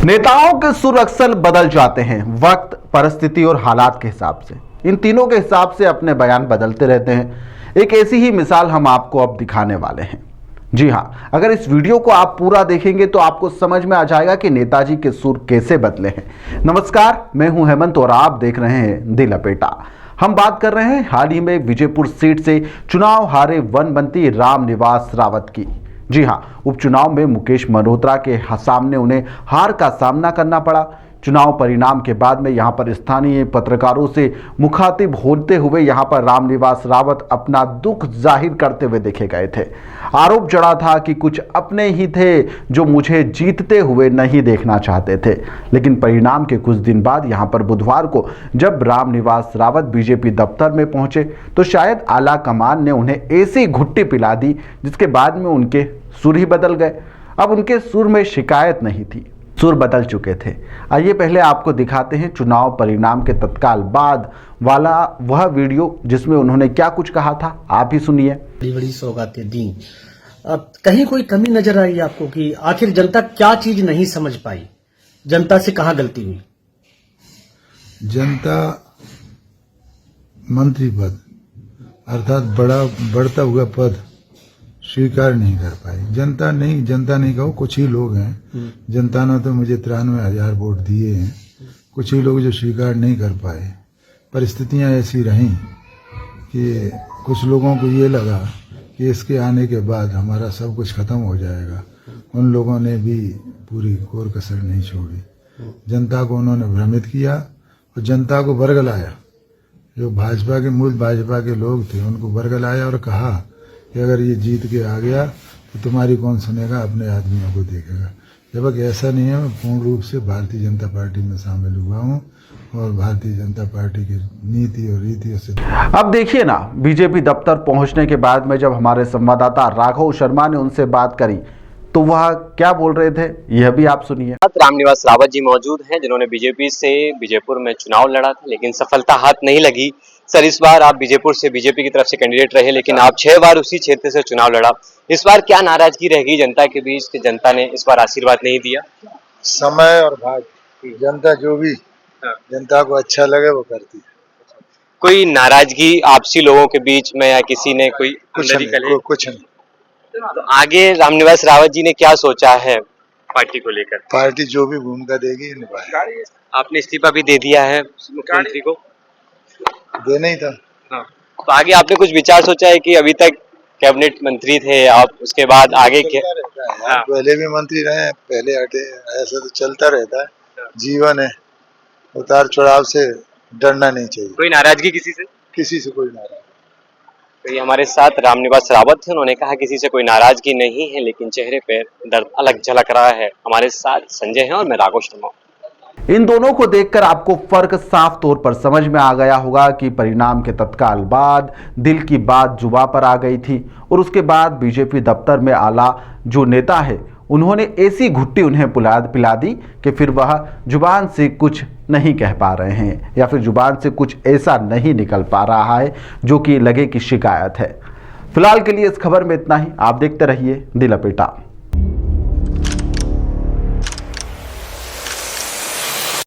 नेताओं के सुर अक्सर बदल जाते हैं वक्त, परिस्थिति और हालात के हिसाब से। इन तीनों के हिसाब से अपने बयान बदलते रहते हैं। एक ऐसी ही मिसाल हम आपको अब दिखाने वाले हैं। जी हाँ, अगर इस वीडियो को आप पूरा देखेंगे तो आपको समझ में आ जाएगा कि नेताजी के सुर कैसे बदले हैं। नमस्कार, मैं हूं हेमंत और आप देख रहे हैं दिल लपेटा। हम बात कर रहे हैं हाल ही में विजयपुर सीट से चुनाव हारे वन मंत्री रामनिवास रावत की। जी हाँ, उपचुनाव में मुकेश मल्होत्रा के सामने उन्हें हार का सामना करना पड़ा। चुनाव परिणाम के बाद में यहां पर स्थानीय पत्रकारों से मुखातिब होते हुए यहां पर रामनिवास रावत अपना दुख जाहिर करते हुए देखे गए थे। आरोप जड़ा था कि कुछ अपने ही थे जो मुझे जीतते हुए नहीं देखना चाहते थे। लेकिन परिणाम के कुछ दिन बाद यहां पर बुधवार को जब रामनिवास रावत बीजेपी दफ्तर में पहुंचे तो शायद आला कमान ने उन्हें ऐसी घुट्टी पिला दी जिसके बाद में उनके सुर ही बदल गए। अब उनके सुर में शिकायत नहीं थी, सुर बदल चुके थे। आइए पहले आपको दिखाते हैं चुनाव परिणाम के तत्काल बाद वाला वह वीडियो जिसमें उन्होंने क्या कुछ कहा था। आप ही सुनिए। बड़ी बड़ी सौगातें दी, अब कहीं कोई कमी नजर आई आपको कि आखिर जनता क्या चीज नहीं समझ पाई, जनता से कहाँ गलती हुई? जनता मंत्री पद अर्थात बढ़ता हुआ पद स्वीकार नहीं कर पाई। जनता नहीं कहो, कुछ ही लोग हैं। जनता ने तो मुझे 93,000 वोट दिए हैं। कुछ ही लोग जो स्वीकार नहीं कर पाए। परिस्थितियां ऐसी रहीं कि कुछ लोगों को ये लगा कि इसके आने के बाद हमारा सब कुछ खत्म हो जाएगा। उन लोगों ने भी पूरी कोर कसर नहीं छोड़ी। जनता को उन्होंने भ्रमित किया और जनता को बरगलाया। जो भाजपा के लोग थे उनको बरगलाया और कहा कि अगर ये जीत के आ गया तो तुम्हारी कौन सुनेगा, अपने आदमियों को देखेगा। जबकि ऐसा नहीं है। मैं पूर्ण रूप से भारतीय जनता पार्टी में शामिल हुआ हूँ और भारतीय जनता पार्टी की नीति और रीतियों से। अब देखिए ना, बीजेपी दफ्तर पहुंचने के बाद में जब हमारे संवाददाता राघव शर्मा ने उनसे बात करी तो वह क्या बोल रहे थे, यह भी आप सुनिए। रामनिवास रावत जी मौजूद हैं जिन्होंने बीजेपी से विजयपुर में चुनाव लड़ा था, लेकिन सफलता हाथ नहीं लगी। सर, इस बार आप विजयपुर से बीजेपी की तरफ से कैंडिडेट रहे, लेकिन आप 6 बार उसी क्षेत्र से चुनाव लड़ा। इस बार क्या नाराजगी रहेगी जनता के बीच कि जनता ने इस बार आशीर्वाद नहीं दिया? समय और भाग्य, जनता जो भी जनता को अच्छा लगे वो करती है। कोई नाराजगी आपसी लोगों के बीच में या किसी ने कोई कुछ नहीं। तो आगे रामनिवास रावत जी ने क्या सोचा है पार्टी को लेकर? पार्टी जो भी भूमिका देगी निभाएगी। आपने इस्तीफा भी दे दिया है मुख्यमंत्री को? देना ही था। हाँ। तो आगे आपने कुछ विचार सोचा है कि अभी तक कैबिनेट मंत्री थे आप, उसके बाद आगे क्या? हाँ। पहले भी मंत्री रहे, पहले हटे, ऐसा तो चलता रहता है। जीवन है, उतार चढ़ाव से डरना नहीं चाहिए। कोई नाराजगी किसी से? किसी से कोई नाराजगी। तो ये हमारे साथ रामनिवास रावत थे, उन्होंने कहा किसी से कोई नाराजगी नहीं है, लेकिन चेहरे पर दर्द अलग झलक रहा है। हमारे साथ संजय हैं और मैं राघव शर्मा। इन दोनों को देखकर आपको फर्क साफ तौर पर समझ में आ गया होगा कि परिणाम के तत्काल बाद दिल की बात जुबां पर आ गई थी और उसके बाद बीजेपी दफ्तर में आला जो नेता है उन्होंने ऐसी घुट्टी उन्हें पिला दी कि फिर वह जुबान से कुछ नहीं कह पा रहे हैं या फिर जुबान से कुछ ऐसा नहीं निकल पा रहा है जो कि लगे कि शिकायत है। फिलहाल के लिए इस खबर में इतना ही। आप देखते रहिए दिल लपेटा।